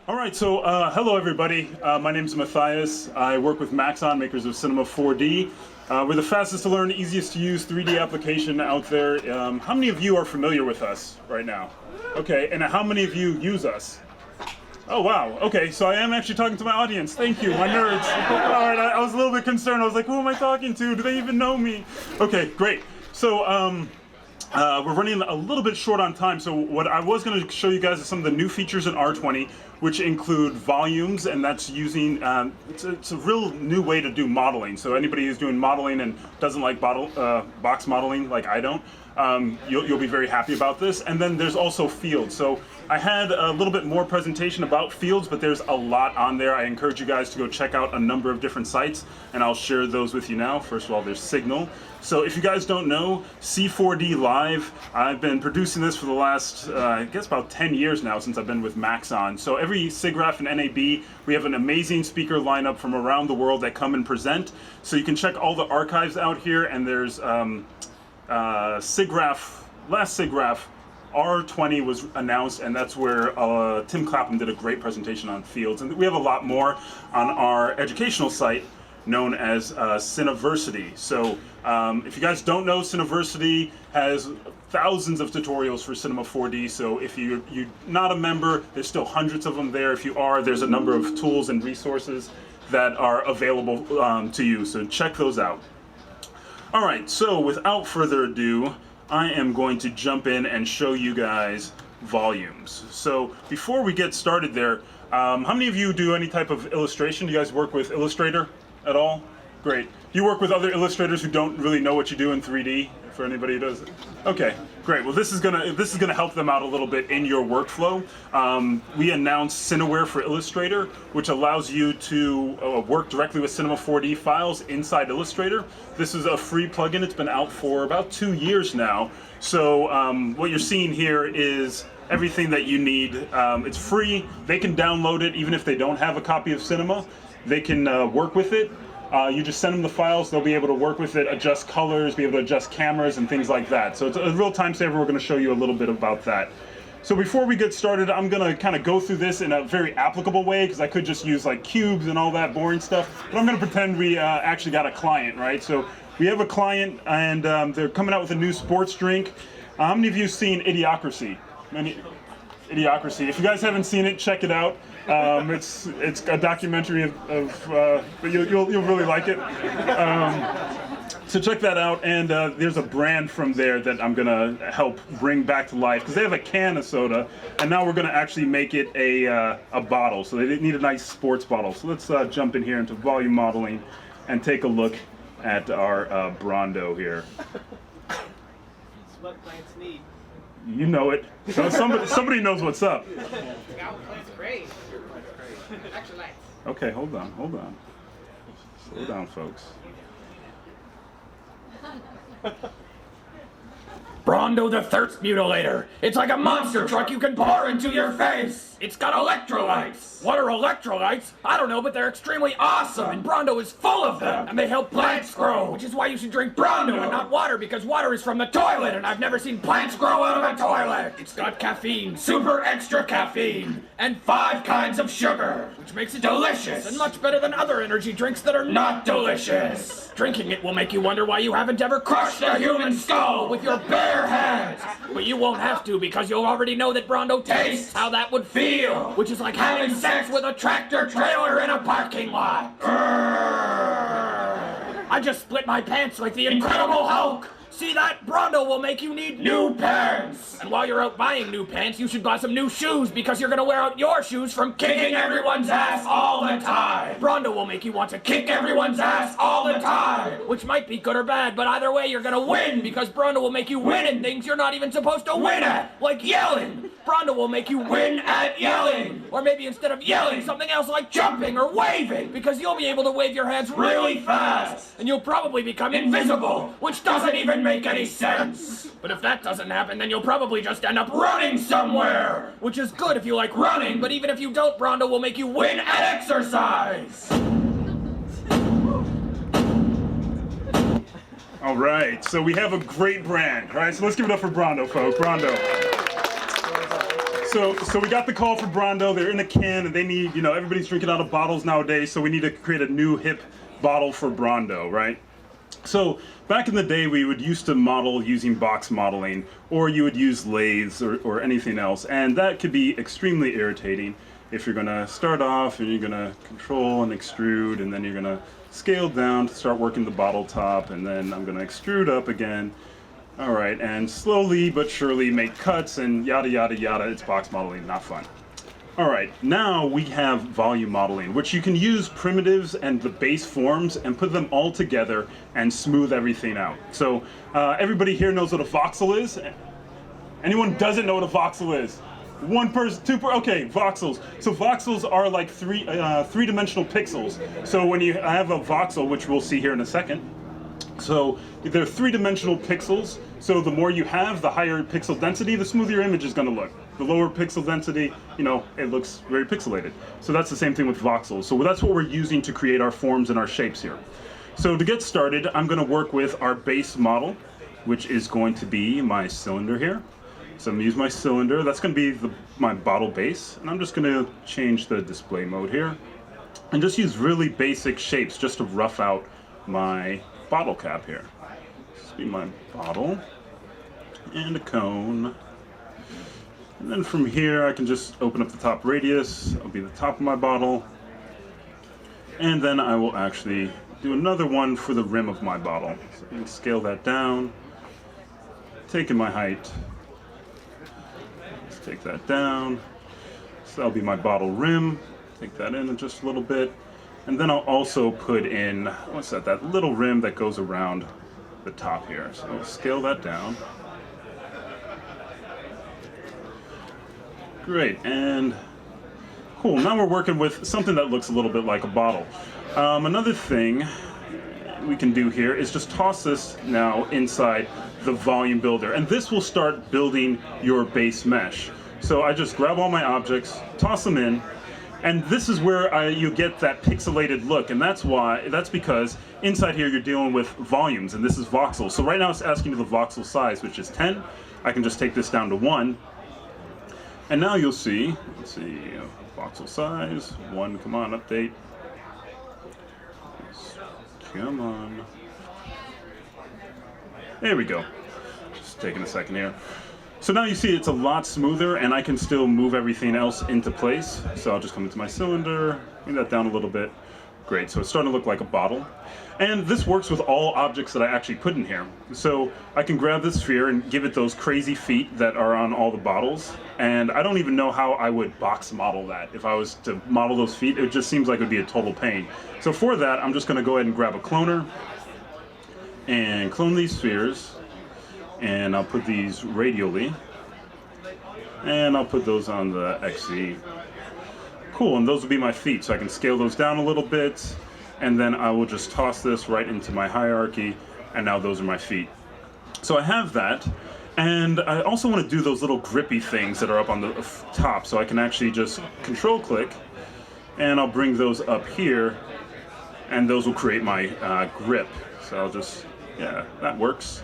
All right, so hello everybody. My name is Mathias. I work with Maxon, makers of Cinema 4D. We're the fastest to learn, easiest to use 3D application out there. How many of you are familiar with us right now? Okay, and how many of you use us? Oh wow, okay, so I am actually talking to my audience. Thank you, my nerds. All right, I was a little bit concerned. I was like, who am I talking to? Do they even know me? Okay, great. So we're running a little bit short on time, so what I was going to show you guys is some of the new features in R20, which include volumes, and that's using, it's a real new way to do modeling. So anybody who's doing modeling and doesn't like box modeling, like I don't, you'll be very happy about this. And then there's also fields. So I had a little bit more presentation about fields, but there's a lot on there. I encourage you guys to go check out a number of different sites, and I'll share those with you now. First of all, there's Signal. So if you guys don't know, C4D Live, I've been producing this for the last, I guess about 10 years now since I've been with Maxon. So every SIGGRAPH and NAB, we have an amazing speaker lineup from around the world that come and present. So you can check all the archives out here, and there's SIGGRAPH, last SIGGRAPH, R20 was announced, and that's where Tim Clapham did a great presentation on fields. And we have a lot more on our educational site known as Cineversity. So if you guys don't know, Cineversity has thousands of tutorials for Cinema 4D. So if you're not a member, there's still hundreds of them there. If you are, there's a number of tools and resources that are available to you. So check those out. All right, so without further ado, I am going to jump in and show you guys volumes. So before we get started there, how many of you do any type of illustration? Do you guys work with Illustrator at all? Great. Do you work with other illustrators who don't really know what you do in 3D? For anybody who does it? Okay, great. Well, this is gonna help them out a little bit in your workflow. We announced Cineware for Illustrator, which allows you to work directly with Cinema 4D files inside Illustrator. This is a free plugin. It's been out for about 2 years now. So what you're seeing here is everything that you need. It's free. They can download it even if they don't have a copy of Cinema. They can work with it. You just send them the files, they'll be able to work with it, adjust colors, be able to adjust cameras and things like that. So it's a real time saver. We're going to show you a little bit about that. So before we get started, I'm going to kind of go through this in a very applicable way, because I could just use like cubes and all that boring stuff, but I'm going to pretend we actually got a client, right? So we have a client, and they're coming out with a new sports drink. How many of you have seen Idiocracy? Idiocracy. If you guys haven't seen it, check it out. It's a documentary of you'll really like it. So check that out, and there's a brand from there that I'm gonna help bring back to life, because they have a can of soda, and now we're gonna actually make it a bottle. So they need a nice sports bottle. So let's jump in here into volume modeling and take a look at our Brondo here. It's what plants need. You know it. So somebody knows what's up. Plants crave. Extra lights. Okay, hold on. Slow down, folks. Brondo the Thirst Mutilator. It's like a monster truck you can pour into your face. It's got electrolytes. What are electrolytes? I don't know, but they're extremely awesome, and Brondo is full of them, and they help plants grow, which is why you should drink Brondo and not water, because water is from the toilet, and I've never seen plants grow out of a toilet. It's got caffeine, super extra caffeine, and 5 kinds of sugar, which makes it delicious, and much better than other energy drinks that are not delicious. Drinking it will make you wonder why you haven't ever crushed a human skull with your bare hands. But you won't have to, because you'll already know that Brondo tastes how that would feel, which is like having sex with a tractor trailer in a parking lot. I just split my pants like the Incredible Hulk. See that? Brondo will make you need new pants. And while you're out buying new pants, you should buy some new shoes, because you're gonna wear out your shoes from kicking everyone's ass all the time. Brondo will make you want to kick everyone's ass all the time, which might be good or bad, but either way you're gonna win, because Brondo will make you win in things you're not even supposed to win at, like yelling. Brondo will make you win at yelling. Or maybe instead of yelling, something else like jumping or waving, because you'll be able to wave your hands really fast, and you'll probably become invisible, which doesn't even make any sense. But if that doesn't happen, then you'll probably just end up running somewhere, which is good if you like running, but even if you don't, Brondo will make you win at exercise. All right, so we have a great brand. All right, so let's give it up for Brondo, folks. Brondo. So we got the call for Brondo. They're in a can, and they need, you know, everybody's drinking out of bottles nowadays, so we need to create a new hip bottle for Brondo, right? So back in the day, we would used to model using box modeling, or you would use lathes or anything else, and that could be extremely irritating if you're going to start off and you're going to control and extrude, and then you're going to scale down to start working the bottle top, and then I'm going to extrude up again. All right, and slowly but surely make cuts and yada, yada, yada. It's box modeling, not fun. All right, now we have volume modeling, which you can use primitives and the base forms and put them all together and smooth everything out. So everybody here knows what a voxel is? Anyone doesn't know what a voxel is? One person, okay, voxels. So voxels are like three-dimensional pixels. So when you have a voxel, which we'll see here in a second, so they're three-dimensional pixels. So the more you have, the higher pixel density, the smoother your image is going to look. The lower pixel density, you know, it looks very pixelated. So that's the same thing with voxels. So that's what we're using to create our forms and our shapes here. So to get started, I'm going to work with our base model, which is going to be my cylinder here. So I'm going to use my cylinder. That's going to be my bottle base. And I'm just going to change the display mode here and just use really basic shapes just to rough out my bottle cap here. This will be my bottle and a cone. And then from here I can just open up the top radius. It'll be the top of my bottle. And then I will actually do another one for the rim of my bottle. So I can scale that down, taking my height. Let's take that down. So that'll be my bottle rim. Take that in just a little bit. And then I'll also put in, what's that, that little rim that goes around the top here. So I'll scale that down. Great, and cool. Now we're working with something that looks a little bit like a bottle. Another thing we can do here is just toss this now inside the volume builder. And this will start building your base mesh. So I just grab all my objects, toss them in, and this is where you get that pixelated look, and that's because inside here you're dealing with volumes, and this is voxels. So right now it's asking you the voxel size, which is 10. I can just take this down to 1. And now you'll see, let's see, voxel size, 1, come on, update. Come on. There we go. Just taking a second here. So now you see it's a lot smoother, and I can still move everything else into place. So I'll just come into my cylinder, bring that down a little bit. Great, so it's starting to look like a bottle. And this works with all objects that I actually put in here. So I can grab this sphere and give it those crazy feet that are on all the bottles. And I don't even know how I would box model that. If I was to model those feet, it just seems like it would be a total pain. So for that, I'm just gonna go ahead and grab a cloner and clone these spheres. And I'll put these radially. And I'll put those on the XZ. Cool, and those will be my feet, so I can scale those down a little bit, and then I will just toss this right into my hierarchy, and now those are my feet. So I have that, and I also want to do those little grippy things that are up on the top, so I can actually just control click, and I'll bring those up here, and those will create my grip. So I'll just, yeah, that works.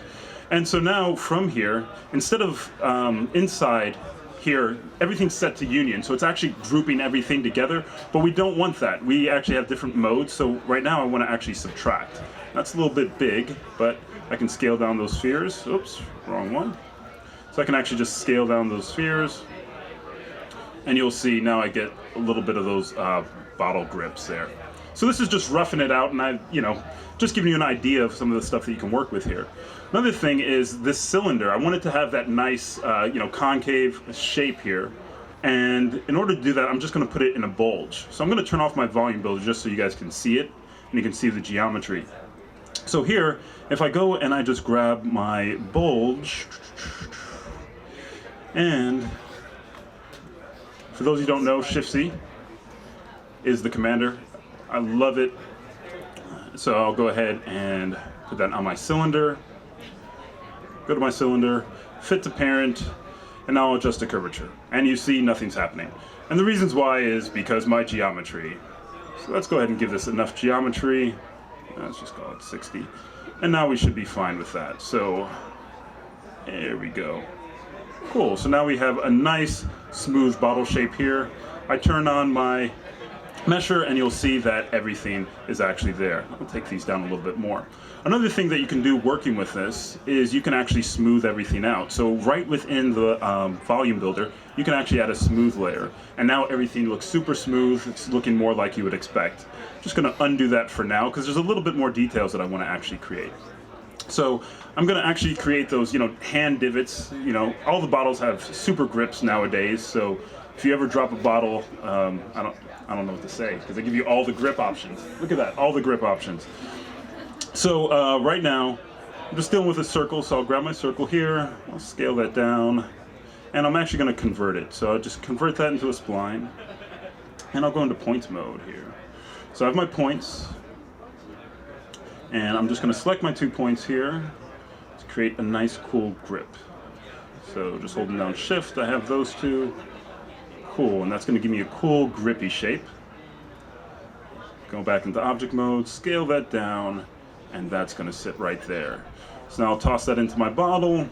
And so now from here, instead of inside here, everything's set to union, so it's actually grouping everything together, but we don't want that. We actually have different modes, so right now I want to actually subtract. That's a little bit big, but I can scale down those spheres. Oops, wrong one. So I can actually just scale down those spheres, and you'll see now I get a little bit of those bottle grips there. So this is just roughing it out, and I, just giving you an idea of some of the stuff that you can work with here. Another thing is this cylinder. I wanted to have that nice, concave shape here. And in order to do that, I'm just going to put it in a bulge. So I'm going to turn off my volume builder just so you guys can see it, and you can see the geometry. So here, if I go and I just grab my bulge, and for those who don't know, Shift-C is the commander. I love it. So I'll go ahead and put that on my cylinder. Go to my cylinder, fit to parent, and now I'll adjust the curvature. And you see nothing's happening. And the reasons why is because my geometry. So let's go ahead and give this enough geometry. Let's just call it 60. And now we should be fine with that. So there we go. Cool, so now we have a nice smooth bottle shape here. I turn on my mesher and you'll see that everything is actually there. I'll take these down a little bit more. Another thing that you can do working with this is you can actually smooth everything out. So right within the volume builder, you can actually add a smooth layer. And now everything looks super smooth. It's looking more like you would expect. Just gonna undo that for now because there's a little bit more details that I wanna actually create. So I'm gonna actually create those, hand divots. All the bottles have super grips nowadays. So if you ever drop a bottle, I don't know what to say because they give you all the grip options. Look at that, all the grip options. So right now, I'm just dealing with a circle, so I'll grab my circle here, I'll scale that down, and I'm actually going to convert it. So I'll just convert that into a spline, and I'll go into points mode here. So I have my points, and I'm just going to select my 2 points here to create a nice, cool grip. So just holding down Shift, I have those 2. Cool, and that's going to give me a cool, grippy shape. Go back into object mode, scale that down, and that's going to sit right there. So now I'll toss that into my bottle,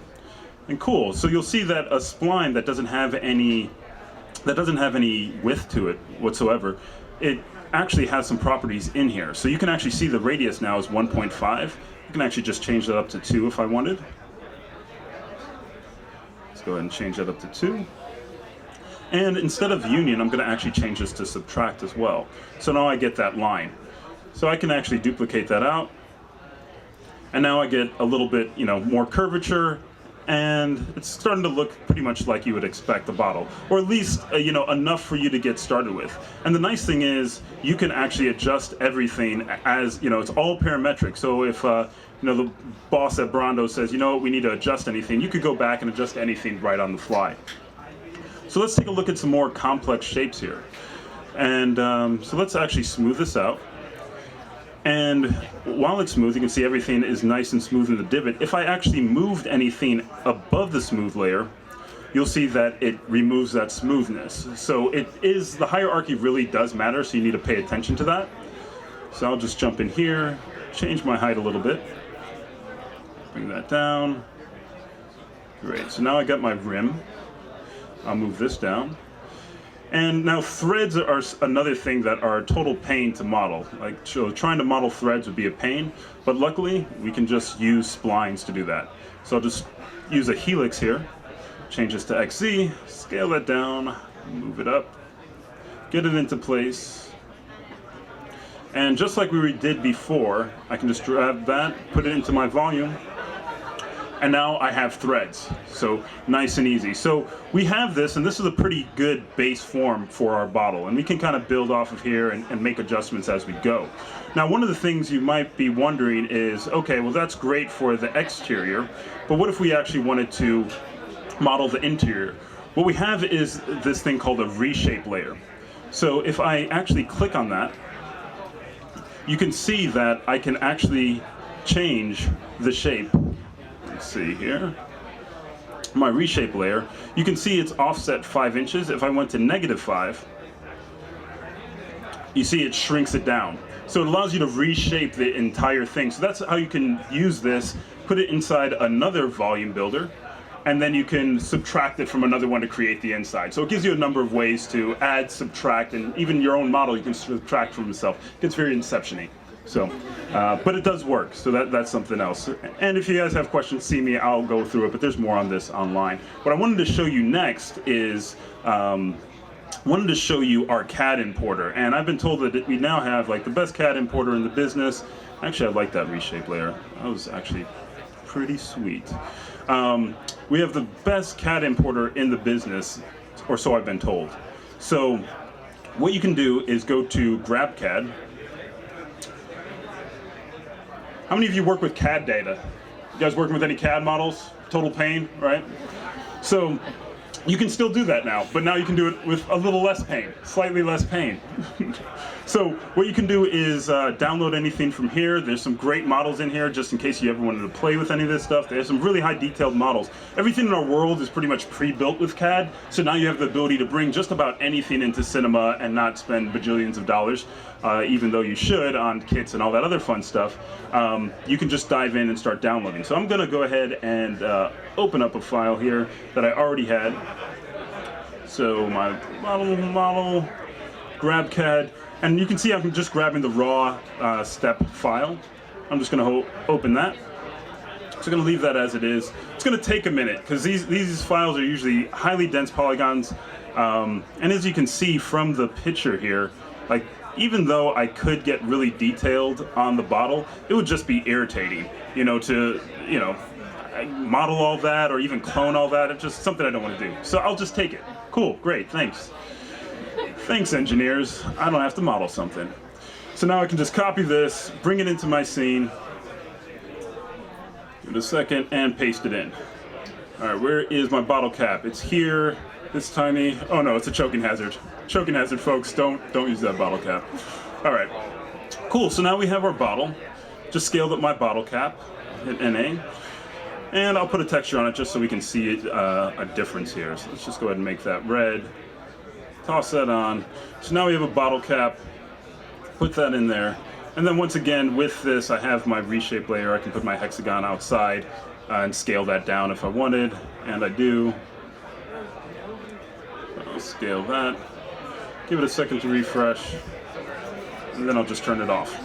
and cool. So you'll see that a spline that doesn't have any width to it whatsoever, it actually has some properties in here. So you can actually see the radius now is 1.5. You can actually just change that up to 2 if I wanted. Let's go ahead and change that up to 2. And instead of union, I'm going to actually change this to subtract as well. So now I get that line. So I can actually duplicate that out. And now I get a little bit, more curvature, and it's starting to look pretty much like you would expect a bottle, or at least, enough for you to get started with. And the nice thing is, you can actually adjust everything as, it's all parametric. So if, the boss at Brondo says, we need to adjust anything, you could go back and adjust anything right on the fly. So let's take a look at some more complex shapes here. And so let's actually smooth this out. And while it's smooth, you can see everything is nice and smooth in the divot. If I actually moved anything above the smooth layer, you'll see that it removes that smoothness. So the hierarchy really does matter, so you need to pay attention to that. So I'll just jump in here, change my height a little bit, bring that down. Great, so now I got my rim. I'll move this down. And now threads are another thing that are a total pain to model. Trying to model threads would be a pain, but luckily we can just use splines to do that. So I'll just use a helix here, change this to XZ, scale that down, move it up, get it into place. And just like we did before, I can just grab that, put it into my volume, and now I have threads. So nice and easy. So we have this, and this is a pretty good base form for our bottle, and we can kind of build off of here and make adjustments as we go. Now, one of the things you might be wondering is, okay, well that's great for the exterior, but what if we actually wanted to model the interior? What we have is this thing called a reshape layer. So if I actually click on that, you can see that I can actually change the shape. Let's see here. My reshape layer, you can see it's offset 5 inches. If I went to -5, you see it shrinks it down. So it allows you to reshape the entire thing. So that's how you can use this, put it inside another volume builder, and then you can subtract it from another one to create the inside. So it gives you a number of ways to add, subtract, and even your own model you can subtract from itself. It gets very Inception-y. So, but it does work, so that's something else. And if you guys have questions, see me, I'll go through it, but there's more on this online. What I wanted to show you next is, wanted to show you our CAD importer. And I've been told that we now have like the best CAD importer in the business. Actually, I like that reshape layer. That was actually pretty sweet. We have the best CAD importer in the business, or so I've been told. So what you can do is go to GrabCAD. How many of you work with CAD data? You guys working with any CAD models? Total pain, right? So you can still do that now, but now you can do it with a little less pain, slightly less pain. So what you can do is download anything from here. There's some great models in here, just in case you ever wanted to play with any of this stuff. There's some really high detailed models. Everything in our world is pretty much pre-built with CAD, so now you have the ability to bring just about anything into cinema and not spend bajillions of dollars, even though you should on kits and all that other fun stuff. You can just dive in and start downloading. So I'm gonna go ahead and open up a file here that I already had. So my model, grab CAD. And you can see I'm just grabbing the raw step file. I'm just going to open that. So I'm going to leave that as it is. It's going to take a minute because these files are usually highly dense polygons. And as you can see from the picture here, like even though I could get really detailed on the bottle, it would just be irritating, to model all that or even clone all that. It's just something I don't want to do. So I'll just take it. Cool, great, thanks. Thanks, engineers. I don't have to model something. So now I can just copy this, bring it into my scene, give it a second, and paste it in. All right, where is my bottle cap? It's here, this tiny. Oh no, it's a choking hazard. Choking hazard, folks. Don't use that bottle cap. All right, cool. So now we have our bottle. Just scaled up my bottle cap, hit NA, and I'll put a texture on it just so we can see a difference here. So let's just go ahead and make that red. Toss that on. So now we have a bottle cap. Put that in there. And then once again, with this, I have my reshape layer. I can put my hexagon outside and scale that down if I wanted. And I do. I'll scale that. Give it a second to refresh. And then I'll just turn it off.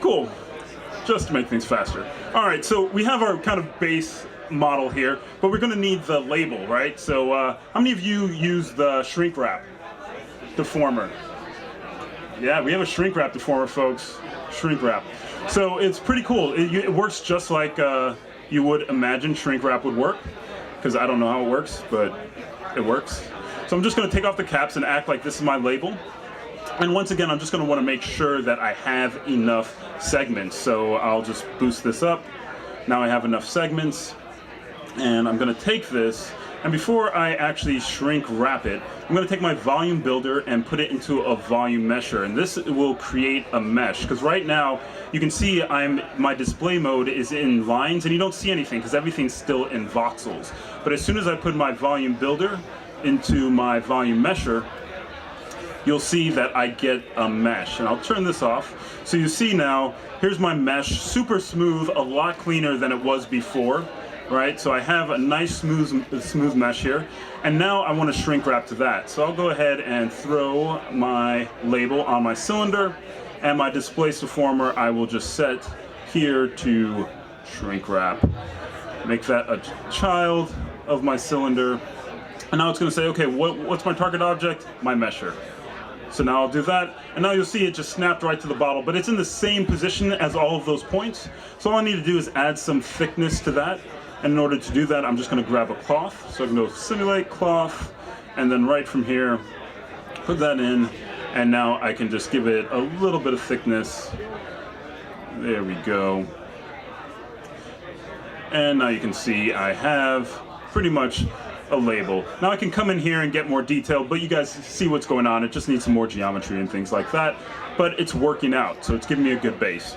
Cool. Just to make things faster. All right, so we have our kind of base model here, but we're going to need the label, right? So how many of you use the shrink wrap deformer? Yeah, we have a shrink wrap deformer, folks. Shrink wrap. So it's pretty cool. It works just like you would imagine shrink wrap would work, because I don't know how it works, but it works. So I'm just going to take off the caps and act like this is my label. And once again, I'm just going to want to make sure that I have enough segments. So I'll just boost this up. Now I have enough segments. And I'm going to take this, and before I actually shrink wrap it, I'm going to take my volume builder and put it into a volume mesher, and this will create a mesh, because right now you can see my display mode is in lines and you don't see anything because everything's still in voxels. But as soon as I put my volume builder into my volume mesher, you'll see that I get a mesh, and I'll turn this off. So you see now, here's my mesh, super smooth, a lot cleaner than it was before. Right, so I have a nice smooth mesh here, and now I want to shrink wrap to that. So I'll go ahead and throw my label on my cylinder, and my displace deformer I will just set here to shrink wrap. Make that a child of my cylinder, and now it's going to say, okay, what's my target object? My mesher. So now I'll do that, and now you'll see it just snapped right to the bottle, but it's in the same position as all of those points. So all I need to do is add some thickness to that. And in order to do that, I'm just going to grab a cloth. So I can go simulate cloth, and then right from here, put that in, and now I can just give it a little bit of thickness. There we go. And now you can see I have pretty much a label. Now I can come in here and get more detail, but you guys see what's going on. It just needs some more geometry and things like that, but it's working out, so it's giving me a good base.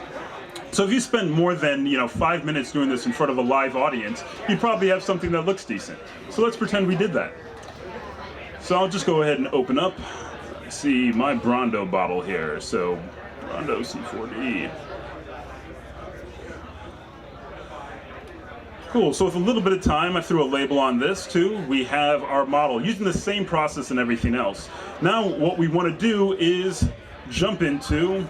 So if you spend more than 5 minutes doing this in front of a live audience, you probably have something that looks decent. So let's pretend we did that. So I'll just go ahead and open up. See my Brondo bottle here. So Brondo C4D. Cool, so with a little bit of time, I threw a label on this too. We have our model using the same process and everything else. Now what we want to do is jump into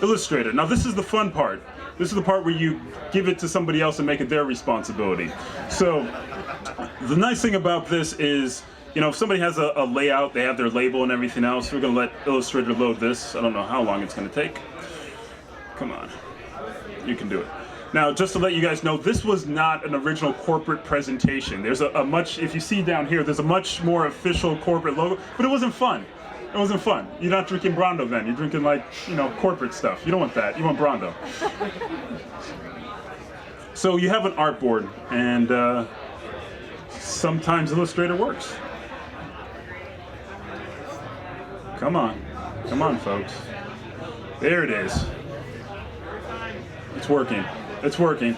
Illustrator. Now this is the fun part. This is the part where you give it to somebody else and make it their responsibility. So the nice thing about this is, if somebody has a layout, they have their label and everything else, we're going to let Illustrator load this. I don't know how long it's going to take. Come on. You can do it. Now, just to let you guys know, this was not an original corporate presentation. There's if you see down here, there's a much more official corporate logo, but it wasn't fun. It wasn't fun. You're not drinking Brondo then. You're drinking corporate stuff. You don't want that. You want Brondo. So you have an artboard, and sometimes Illustrator works. Come on. Come on, folks. There it is. It's working. It's working.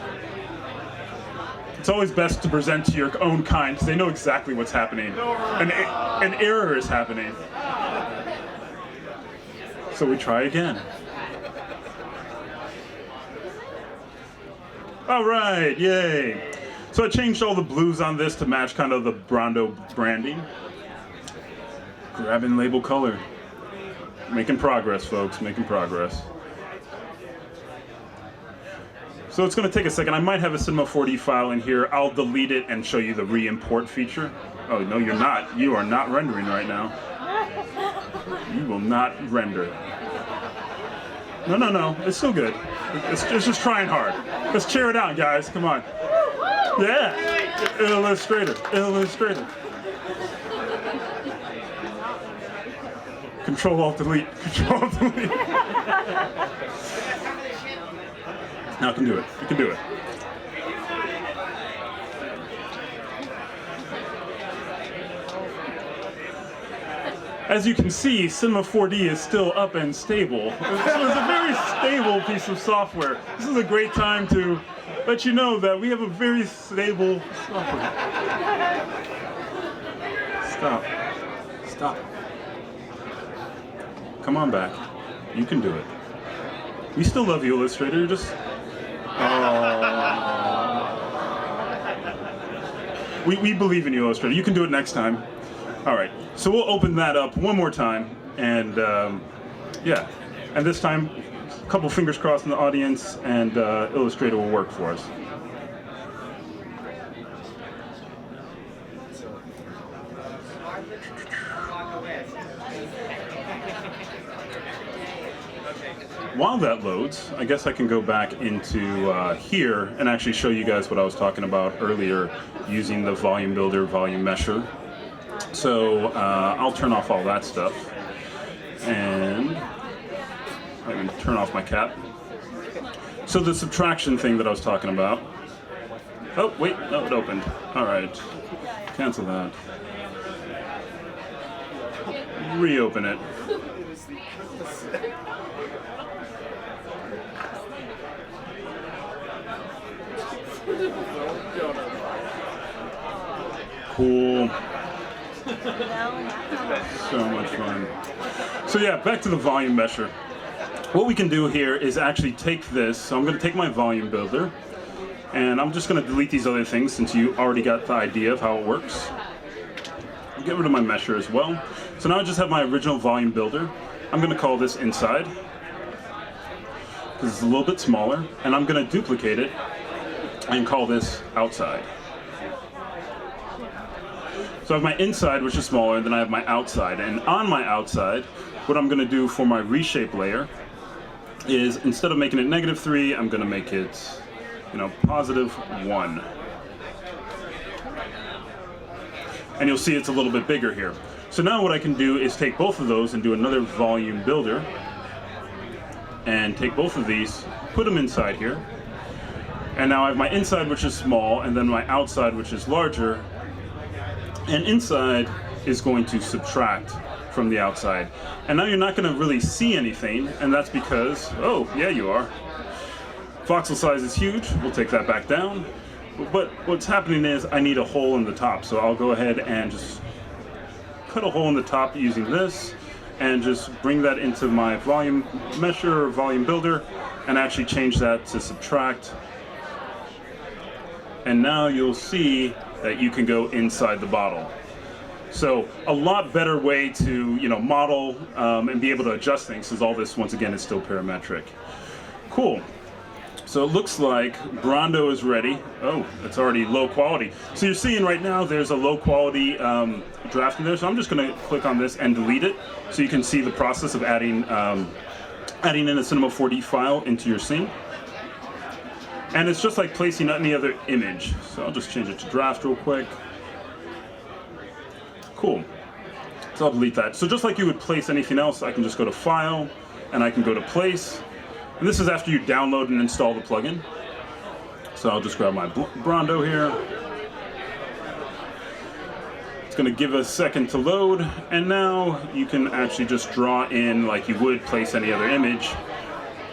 It's always best to present to your own kind because they know exactly what's happening. An error is happening. So we try again. All right, yay. So I changed all the blues on this to match kind of the Brando branding. Grabbing label color. Making progress, folks, making progress. So it's going to take a second. I might have a Cinema 4D file in here. I'll delete it and show you the re-import feature. Oh, no, you're not. You are not rendering right now. You will not render. No. It's still good. It's just trying hard. Let's cheer it out, guys. Come on. Yeah. Illustrator. Control-Alt-Delete. Control-Alt-Delete. Now I can do it. You can do it. As you can see, Cinema 4D is still up and stable. It's a very stable piece of software. This is a great time to let you know that we have a very stable software. Stop. Come on back. You can do it. We still love you, Illustrator. You're just... We believe in you, Illustrator. You can do it next time. All right. So we'll open that up one more time. And, yeah. And this time, a couple fingers crossed in the audience, and Illustrator will work for us. While that loads, I guess I can go back into here and actually show you guys what I was talking about earlier using the volume builder, volume mesher. So I'll turn off all that stuff and I can turn off my cap. So the subtraction thing that I was talking about. Oh, wait, no, it opened. All right, cancel that. Reopen it. Cool. So much fun. So yeah, back to the volume mesher. What we can do here is actually take this. So I'm going to take my volume builder, and I'm just going to delete these other things since you already got the idea of how it works. I'll get rid of my mesher as well. So now I just have my original volume builder. I'm going to call this inside because it's a little bit smaller, and I'm going to duplicate it and call this outside. So I have my inside, which is smaller, and then I have my outside. And on my outside, what I'm going to do for my reshape layer is instead of making it -3, I'm going to make it, +1. And you'll see it's a little bit bigger here. So now what I can do is take both of those and do another volume builder, and take both of these, put them inside here. And now I have my inside, which is small, and then my outside, which is larger. And inside is going to subtract from the outside. And now you're not going to really see anything, and that's because, oh, yeah, you are. Voxel size is huge. We'll take that back down. But what's happening is I need a hole in the top, so I'll go ahead and just cut a hole in the top using this, and just bring that into my volume mesher or volume builder, and actually change that to subtract. And now you'll see that you can go inside the bottle. So a lot better way to model and be able to adjust things, since all this once again is still parametric. Cool. So it looks like Brando is ready. Oh, it's already low quality. So you're seeing right now there's a low quality draft in there. So I'm just going to click on this and delete it, so you can see the process of adding in a Cinema 4D file into your scene. And it's just like placing any other image. So I'll just change it to draft real quick. Cool. So I'll delete that. So just like you would place anything else, I can just go to File, and I can go to Place. And this is after you download and install the plugin. So I'll just grab my Brando here. It's going to give a second to load, and now you can actually just draw in like you would place any other image.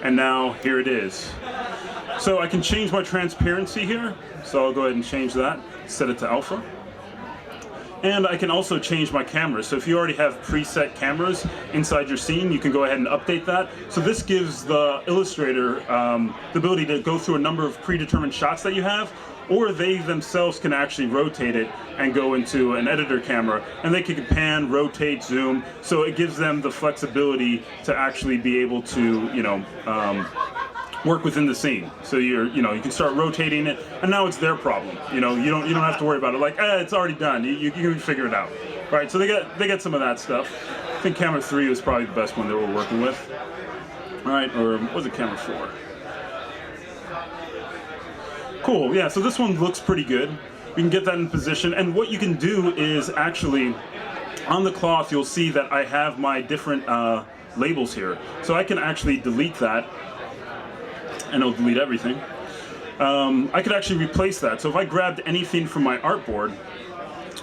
And now here it is. So I can change my transparency here. So I'll go ahead and change that, set it to alpha. And I can also change my camera. So if you already have preset cameras inside your scene, you can go ahead and update that. So this gives the illustrator the ability to go through a number of predetermined shots that you have, or they themselves can actually rotate it and go into an editor camera, and they can pan, rotate, zoom. So it gives them the flexibility to actually be able to, work within the scene. So you can start rotating it, and now it's their problem. You don't have to worry about it. Like, it's already done. You can figure it out, right? So they get some of that stuff. I think camera 3 was probably the best one that we're working with. All right, or was it camera 4? Cool. Yeah. So this one looks pretty good. We can get that in position, and what you can do is actually on the cloth you'll see that I have my different labels here. So I can actually delete that. And it'll delete everything. I could actually replace that. So if I grabbed anything from my artboard,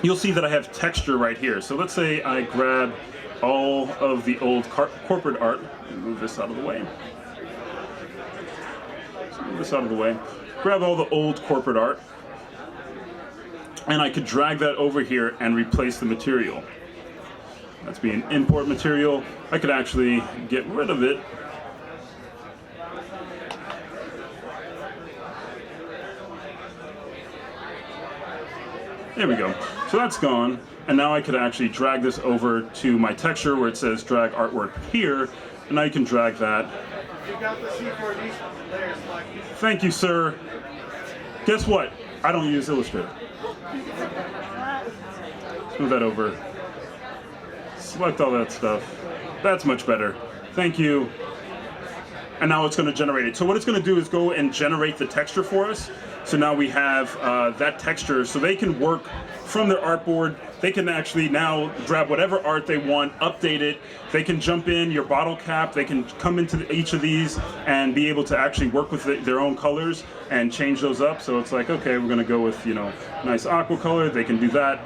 you'll see that I have texture right here. So let's say I grab all of the old corporate art. Move this out of the way. So move this out of the way. Grab all the old corporate art. And I could drag that over here and replace the material. That's being import material. I could actually get rid of it. There we go. So that's gone, and now I could actually drag this over to my texture where it says drag artwork here, and now you can drag that. You got the C4D layers like. Thank you, sir. Guess what? I don't use Illustrator. Move that over. Select all that stuff. That's much better. Thank you. And now it's going to generate it. So what it's going to do is go and generate the texture for us. So now we have that texture, so they can work from their artboard. They can actually now grab whatever art they want, update it. They can jump in your bottle cap. They can come into each of these and be able to actually work with their own colors and change those up. So it's like, okay, we're going to go with nice aqua color. They can do that.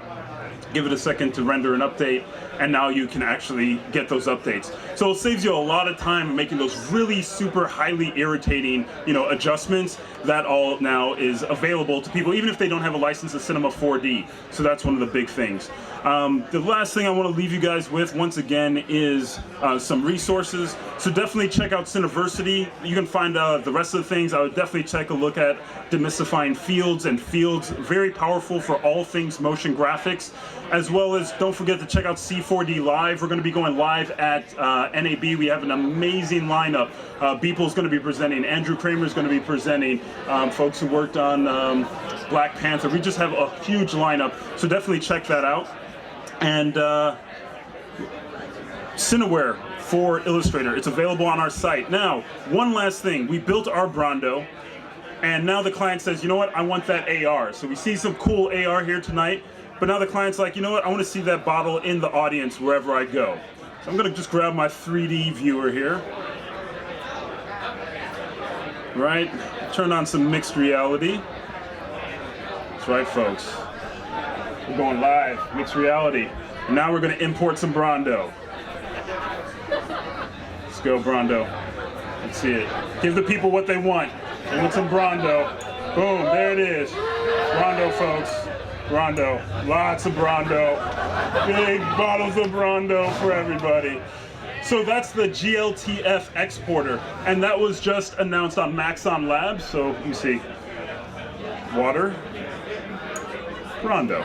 Give it a second to render an update, and now you can actually get those updates. So it saves you a lot of time making those really super highly irritating, adjustments. That all now is available to people, even if they don't have a license to Cinema 4D. So that's one of the big things. The last thing I want to leave you guys with, once again, is some resources. So definitely check out Cineversity. You can find the rest of the things. I would definitely take a look at demystifying fields, and fields very powerful for all things motion graphics. As well as, don't forget to check out C4D Live. We're going to be going live at NAB. We have an amazing lineup. Beeple's going to be presenting. Andrew Kramer's going to be presenting. Folks who worked on Black Panther. We just have a huge lineup, so definitely check that out. And Cineware for Illustrator. It's available on our site. Now, one last thing. We built our Brando, and now the client says, you know what, I want that AR. So we see some cool AR here tonight. But now the client's like, you know what, I want to see that bottle in the audience wherever I go. So I'm going to just grab my 3D viewer here. Right? Turn on some mixed reality. That's right, folks. We're going live, mixed reality. And now we're going to import some Brando. Let's go, Brando. Let's see it. Give the people what they want. They want some Brando. Boom, there it is. Brando, folks. Brando, lots of Brando, big bottles of Brando for everybody. So that's the GLTF exporter, and that was just announced on Maxon Labs. So let me see, water, Brando,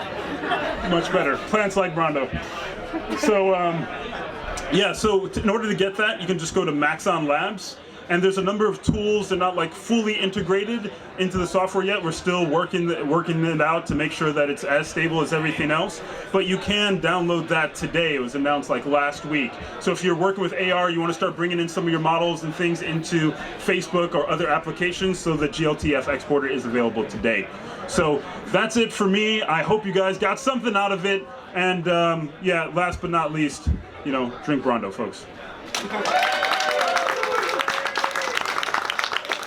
much better. Plants like Brando. So yeah, so in order to get that, you can just go to Maxon Labs. And there's a number of tools. They're not like fully integrated into the software yet. We're still working it out to make sure that it's as stable as everything else. But you can download that today. It was announced like last week. So if you're working with AR, you want to start bringing in some of your models and things into Facebook or other applications, so the GLTF exporter is available today. So that's it for me. I hope you guys got something out of it. And yeah, last but not least, drink Brando, folks.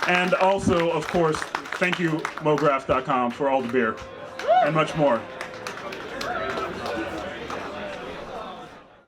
And also, of course, thank you, mograph.com, for all the beer and much more.